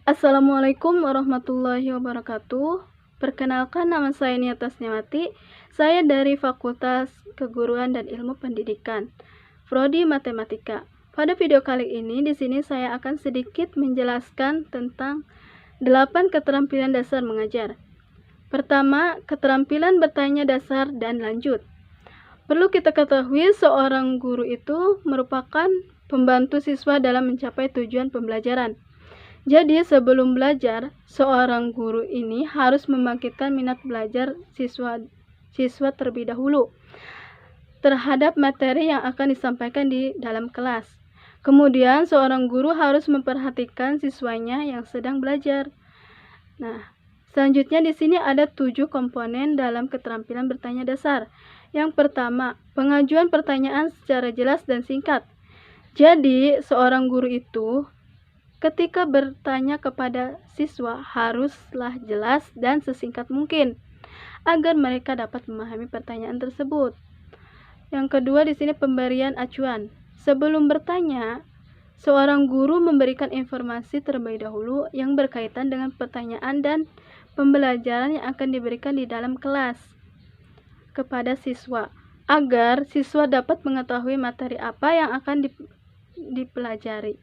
Assalamualaikum warahmatullahi wabarakatuh. Perkenalkan, nama saya Nia Tasniawati. Saya dari Fakultas Keguruan dan Ilmu Pendidikan, Prodi Matematika. Pada video kali ini, di sini saya akan sedikit menjelaskan tentang 8 keterampilan dasar mengajar. Pertama, keterampilan bertanya dasar dan lanjut. Perlu kita ketahui, seorang guru itu merupakan pembantu siswa dalam mencapai tujuan pembelajaran. Jadi, sebelum belajar, seorang guru ini harus membangkitkan minat belajar siswa terlebih dahulu terhadap materi yang akan disampaikan di dalam kelas. Kemudian, seorang guru harus memperhatikan siswanya yang sedang belajar. Nah, selanjutnya di sini ada 7 komponen dalam keterampilan bertanya dasar. Yang pertama, pengajuan pertanyaan secara jelas dan singkat. Jadi, seorang guru itu ketika bertanya kepada siswa haruslah jelas dan sesingkat mungkin agar mereka dapat memahami pertanyaan tersebut. Yang kedua di sini pemberian acuan. Sebelum bertanya, seorang guru memberikan informasi terlebih dahulu yang berkaitan dengan pertanyaan dan pembelajaran yang akan diberikan di dalam kelas kepada siswa, agar siswa dapat mengetahui materi apa yang akan dipelajari.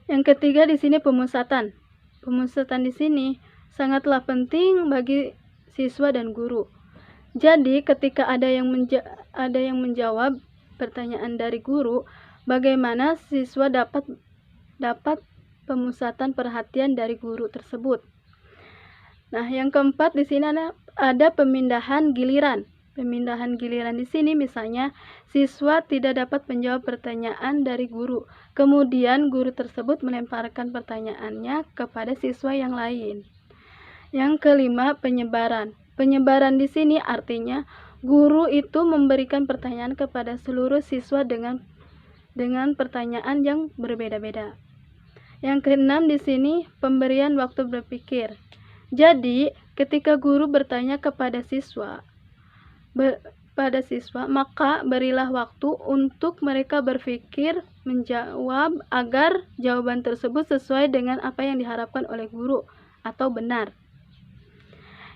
Yang ketiga di sini pemusatan. Pemusatan di sini sangatlah penting bagi siswa dan guru. Jadi ketika ada yang menjawab pertanyaan dari guru, bagaimana siswa dapat pemusatan perhatian dari guru tersebut. Nah, yang keempat di sini ada pemindahan giliran. Pemindahan giliran di sini misalnya siswa tidak dapat menjawab pertanyaan dari guru. Kemudian guru tersebut melemparkan pertanyaannya kepada siswa yang lain. Yang kelima, penyebaran. Penyebaran di sini artinya guru itu memberikan pertanyaan kepada seluruh siswa dengan pertanyaan yang berbeda-beda. Yang keenam di sini pemberian waktu berpikir. Jadi, ketika guru bertanya kepada siswa, maka berilah waktu untuk mereka berpikir menjawab agar jawaban tersebut sesuai dengan apa yang diharapkan oleh guru atau benar.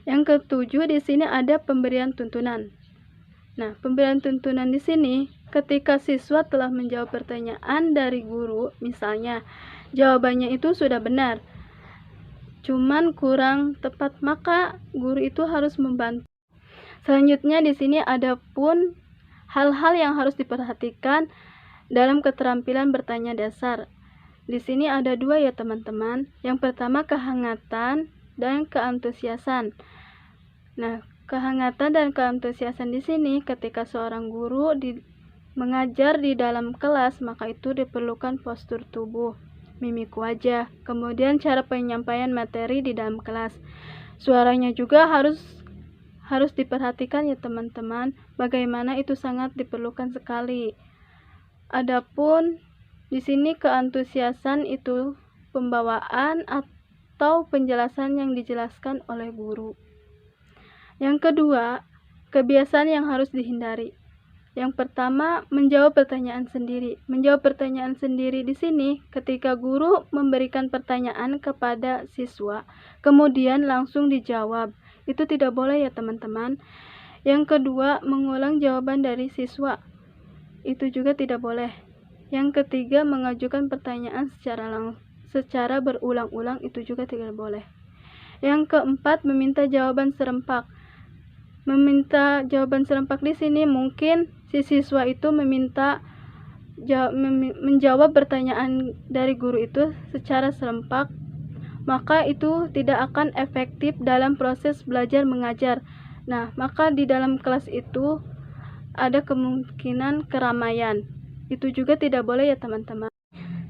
Yang ketujuh di sini ada pemberian tuntunan. Nah, pemberian tuntunan di sini ketika siswa telah menjawab pertanyaan dari guru, misalnya jawabannya itu sudah benar, cuman kurang tepat, maka guru itu harus membantu. Selanjutnya di sini ada pun hal-hal yang harus diperhatikan dalam keterampilan bertanya dasar. Di sini ada 2 ya teman-teman. Yang pertama kehangatan dan keantusiasan. Nah, kehangatan dan keantusiasan di sini ketika seorang guru mengajar di dalam kelas, maka itu diperlukan postur tubuh, mimik wajah, kemudian cara penyampaian materi di dalam kelas. Suaranya juga harus diperhatikan ya teman-teman, bagaimana itu sangat diperlukan sekali. Adapun di sini keantusiasan itu pembawaan atau penjelasan yang dijelaskan oleh guru. Yang kedua, kebiasaan yang harus dihindari. Yang pertama, menjawab pertanyaan sendiri. Menjawab pertanyaan sendiri di sini ketika guru memberikan pertanyaan kepada siswa, kemudian langsung dijawab. Itu tidak boleh ya teman-teman. Yang kedua, mengulang jawaban dari siswa. Itu juga tidak boleh. Yang ketiga, mengajukan pertanyaan secara berulang-ulang. Itu juga tidak boleh. Yang keempat, meminta jawaban serempak. Meminta jawaban serempak di sini mungkin si siswa itu menjawab pertanyaan dari guru itu secara serempak, maka itu tidak akan efektif dalam proses belajar mengajar. Nah, maka di dalam kelas itu ada kemungkinan keramaian. Itu juga tidak boleh ya teman-teman.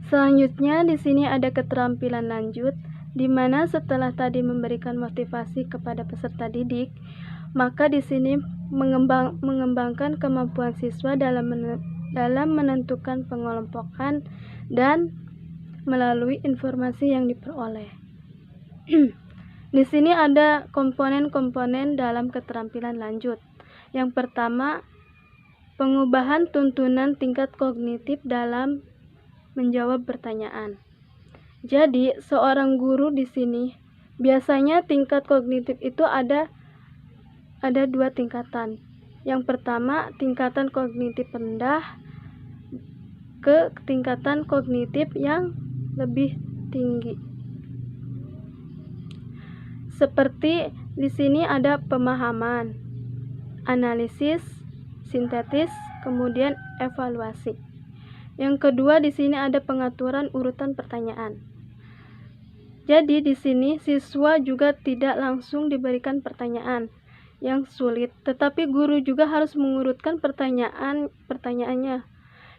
Selanjutnya di sini ada keterampilan lanjut, di mana setelah tadi memberikan motivasi kepada peserta didik, maka di sini mengembangkan kemampuan siswa dalam menentukan pengelompokan dan melalui informasi yang diperoleh. Di sini ada komponen-komponen dalam keterampilan lanjut. Yang pertama, pengubahan tuntunan tingkat kognitif dalam menjawab pertanyaan. Jadi, seorang guru di sini biasanya tingkat kognitif itu ada 2 tingkatan. Yang pertama, tingkatan kognitif rendah ke tingkatan kognitif yang lebih tinggi. Seperti di sini ada pemahaman, analisis, sintetis, kemudian evaluasi. Yang kedua di sini ada pengaturan urutan pertanyaan. Jadi di sini siswa juga tidak langsung diberikan pertanyaan yang sulit, tetapi guru juga harus mengurutkan pertanyaannya.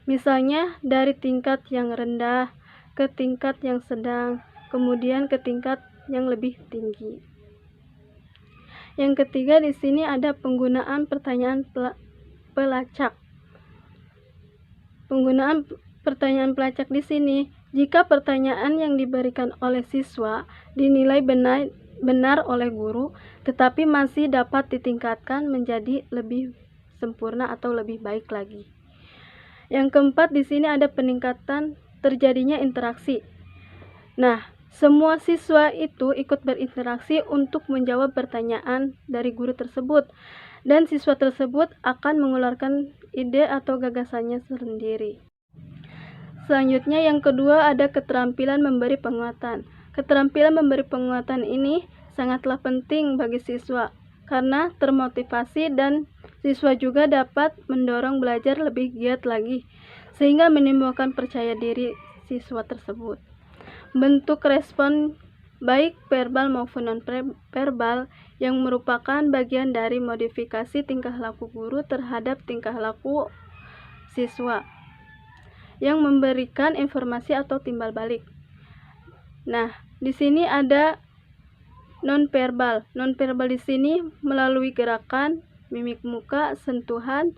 Misalnya dari tingkat yang rendah ke tingkat yang sedang, kemudian ke tingkat yang lebih tinggi. Yang ketiga di sini ada penggunaan pertanyaan pelacak. Penggunaan pertanyaan pelacak di sini, jika pertanyaan yang diberikan oleh siswa dinilai benar oleh guru, tetapi masih dapat ditingkatkan menjadi lebih sempurna atau lebih baik lagi. Yang keempat di sini ada peningkatan terjadinya interaksi. Nah, semua siswa itu ikut berinteraksi untuk menjawab pertanyaan dari guru tersebut, dan siswa tersebut akan mengeluarkan ide atau gagasannya sendiri. Selanjutnya yang kedua ada keterampilan memberi penguatan. Keterampilan memberi penguatan ini sangatlah penting bagi siswa karena termotivasi dan siswa juga dapat mendorong belajar lebih giat lagi sehingga menimbulkan percaya diri siswa tersebut. Bentuk respon baik verbal maupun non-verbal yang merupakan bagian dari modifikasi tingkah laku guru terhadap tingkah laku siswa yang memberikan informasi atau timbal balik. Nah, di sini ada non-verbal. Non-verbal di sini melalui gerakan, mimik muka, sentuhan,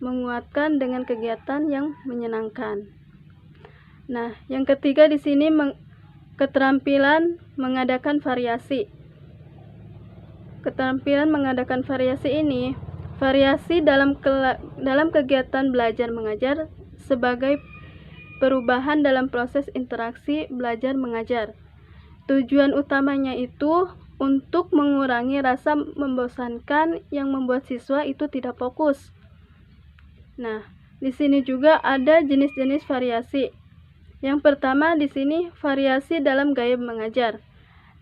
menguatkan dengan kegiatan yang menyenangkan. Nah, yang ketiga di sini keterampilan mengadakan variasi. Keterampilan mengadakan variasi ini, variasi dalam kegiatan belajar mengajar sebagai perubahan dalam proses interaksi belajar mengajar. Tujuan utamanya itu untuk mengurangi rasa membosankan yang membuat siswa itu tidak fokus. Nah, di sini juga ada jenis-jenis variasi. Yang pertama di sini variasi dalam gaya mengajar.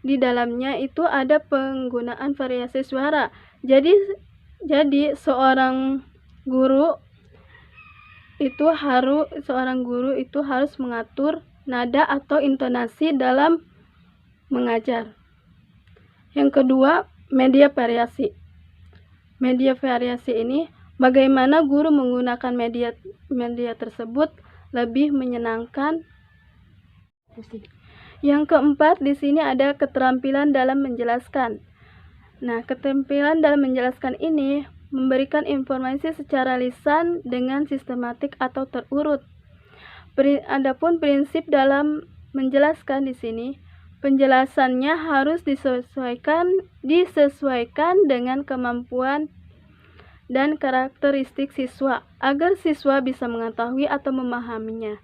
Di dalamnya itu ada penggunaan variasi suara. Jadi seorang guru itu harus mengatur nada atau intonasi dalam mengajar. Yang kedua, media variasi. Media variasi ini bagaimana guru menggunakan media tersebut lebih menyenangkan. Yang keempat di sini ada keterampilan dalam menjelaskan. Nah, keterampilan dalam menjelaskan ini memberikan informasi secara lisan dengan sistematik atau terurut. Adapun prinsip dalam menjelaskan di sini, penjelasannya harus disesuaikan dengan kemampuan dan karakteristik siswa agar siswa bisa mengetahui atau memahaminya.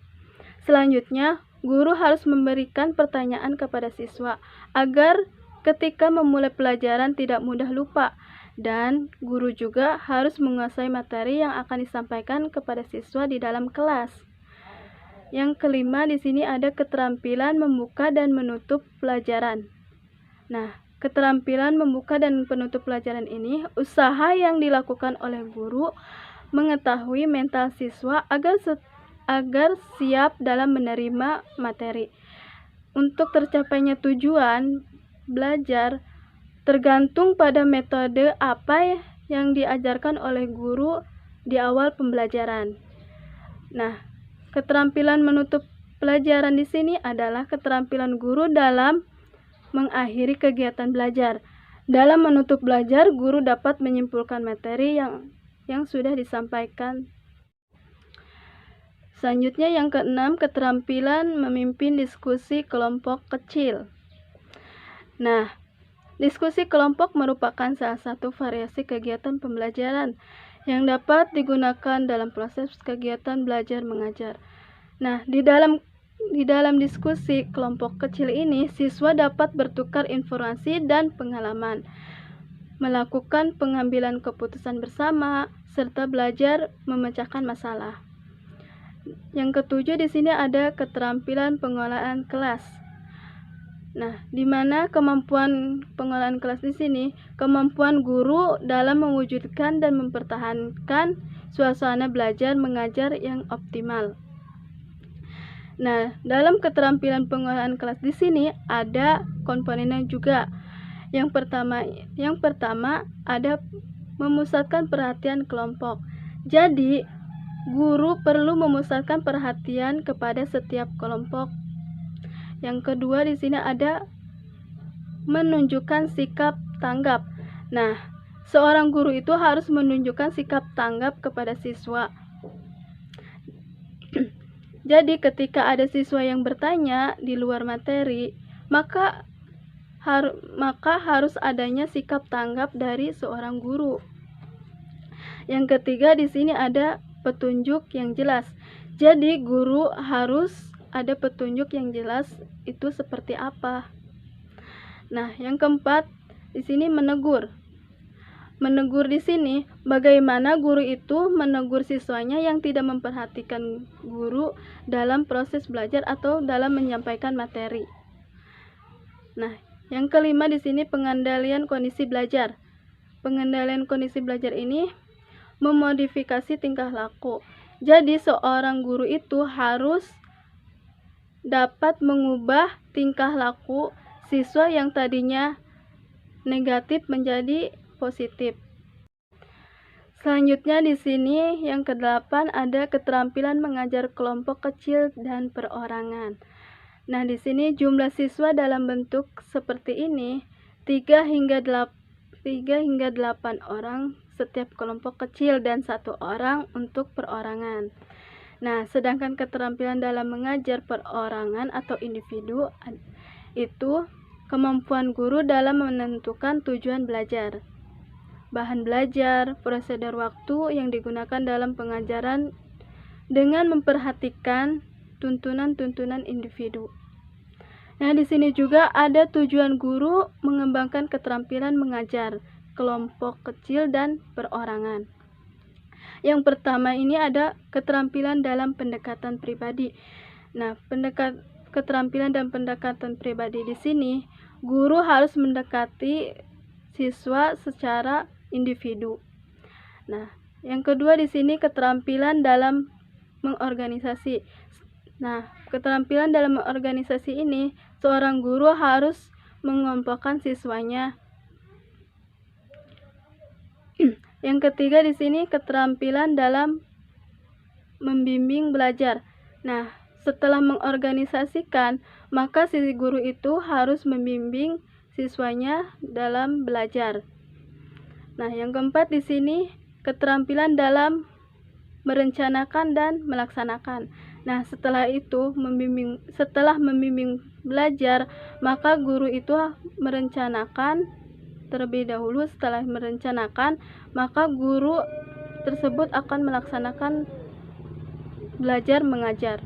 Selanjutnya, guru harus memberikan pertanyaan kepada siswa agar ketika memulai pelajaran tidak mudah lupa, dan guru juga harus menguasai materi yang akan disampaikan kepada siswa di dalam kelas. Yang kelima di sini ada keterampilan membuka dan menutup pelajaran. Nah, keterampilan membuka dan penutup pelajaran ini usaha yang dilakukan oleh guru mengetahui mental siswa agar siap dalam menerima materi. Untuk tercapainya tujuan belajar tergantung pada metode apa yang diajarkan oleh guru di awal pembelajaran. Nah, keterampilan menutup pelajaran di sini adalah keterampilan guru dalam mengakhiri kegiatan belajar. Dalam menutup belajar, guru dapat menyimpulkan materi yang sudah disampaikan. Selanjutnya yang keenam, keterampilan memimpin diskusi kelompok kecil. Nah, diskusi kelompok merupakan salah satu variasi kegiatan pembelajaran yang dapat digunakan dalam proses kegiatan belajar mengajar. Nah, di dalam Di dalam diskusi kelompok kecil ini, siswa dapat bertukar informasi dan pengalaman, melakukan pengambilan keputusan bersama, serta belajar memecahkan masalah. Yang ketujuh di sini ada keterampilan pengelolaan kelas. Nah, di mana kemampuan pengelolaan kelas di sini, kemampuan guru dalam mewujudkan dan mempertahankan suasana belajar mengajar yang optimal. Nah, dalam keterampilan pengelolaan kelas di sini ada komponennya juga. Yang pertama ada memusatkan perhatian kelompok. Jadi, guru perlu memusatkan perhatian kepada setiap kelompok. Yang kedua di sini ada menunjukkan sikap tanggap. Nah, seorang guru itu harus menunjukkan sikap tanggap kepada siswa. Jadi ketika ada siswa yang bertanya di luar materi, maka harus adanya sikap tanggap dari seorang guru. Yang ketiga di sini ada petunjuk yang jelas. Jadi guru harus ada petunjuk yang jelas itu seperti apa. Nah, yang keempat di sini menegur. Menegur di sini bagaimana guru itu menegur siswanya yang tidak memperhatikan guru dalam proses belajar atau dalam menyampaikan materi. Nah, yang kelima di sini pengendalian kondisi belajar. Pengendalian kondisi belajar ini memodifikasi tingkah laku. Jadi seorang guru itu harus dapat mengubah tingkah laku siswa yang tadinya negatif menjadi positif. Selanjutnya di sini yang ke-8 ada keterampilan mengajar kelompok kecil dan perorangan. Nah, di sini jumlah siswa dalam bentuk seperti ini 3 hingga 8 orang setiap kelompok kecil dan 1 orang untuk perorangan. Nah, sedangkan keterampilan dalam mengajar perorangan atau individu itu kemampuan guru dalam menentukan tujuan belajar, bahan belajar, prosedur waktu yang digunakan dalam pengajaran dengan memperhatikan tuntunan-tuntunan individu. Nah, di sini juga ada tujuan guru mengembangkan keterampilan mengajar kelompok kecil dan perorangan. Yang pertama ini ada keterampilan dalam pendekatan pribadi. Nah, keterampilan dan pendekatan pribadi di sini guru harus mendekati siswa secara individu. Nah, yang kedua di sini keterampilan dalam mengorganisasi. Nah, keterampilan dalam mengorganisasi ini seorang guru harus mengelompokkan siswanya. Yang ketiga di sini keterampilan dalam membimbing belajar. Nah, setelah mengorganisasikan, maka si guru itu harus membimbing siswanya dalam belajar. Nah, yang keempat di sini keterampilan dalam merencanakan dan melaksanakan. Nah, setelah membimbing belajar, maka guru itu merencanakan terlebih dahulu. Setelah merencanakan, maka guru tersebut akan melaksanakan belajar mengajar.